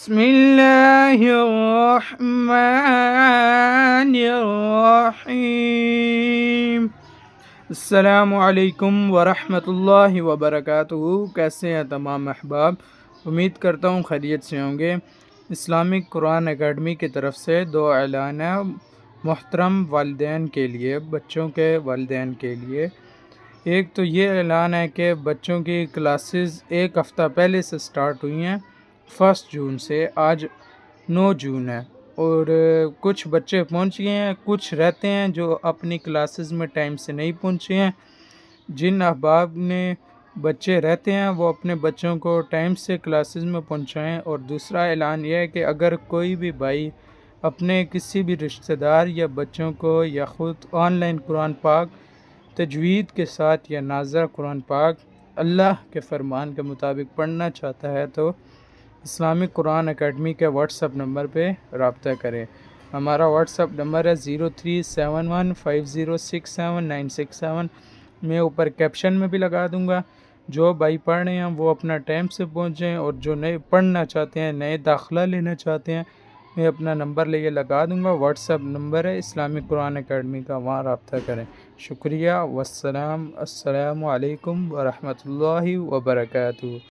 بسم اللہ الرحمن الرحیم۔ السلام علیکم ورحمۃ اللہ وبرکاتہ۔ کیسے ہیں تمام احباب؟ امید کرتا ہوں خیریت سے ہوں گے۔ اسلامک قرآن اکیڈمی کی طرف سے دو اعلان ہیں محترم والدین کے لیے، بچوں کے والدین کے لیے۔ ایک تو یہ اعلان ہے کہ بچوں کی کلاسز ایک ہفتہ پہلے سے سٹارٹ ہوئی ہیں، 1 جون سے۔ آج 9 جون ہے اور کچھ بچے پہنچ گئے ہیں، کچھ رہتے ہیں جو اپنی کلاسز میں ٹائم سے نہیں پہنچے ہیں۔ جن احباب نے بچے رہتے ہیں وہ اپنے بچوں کو ٹائم سے کلاسز میں پہنچائیں۔ اور دوسرا اعلان یہ ہے کہ اگر کوئی بھی بھائی اپنے کسی بھی رشتہ دار یا بچوں کو یا خود آن لائن قرآن پاک تجوید کے ساتھ یا ناظرہ قرآن پاک اللہ کے فرمان کے مطابق پڑھنا چاہتا ہے تو اسلامک قرآن اکیڈمی کے واٹس اپ نمبر پہ رابطہ کریں۔ ہمارا واٹس اپ نمبر ہے 0371506796 میں اوپر کیپشن میں بھی لگا دوں گا۔ جو بھائی پڑھ رہے ہیں وہ اپنا ٹائم سے پہنچیں، اور جو نئے پڑھنا چاہتے ہیں، نئے داخلہ لینا چاہتے ہیں، میں اپنا نمبر لے لگا دوں گا۔ واٹس اپ نمبر ہے اسلامک قرآن اکیڈمی کا، وہاں رابطہ کریں۔ شکریہ والسلام، السلام علیکم ورحمۃ اللہ وبرکاتہ۔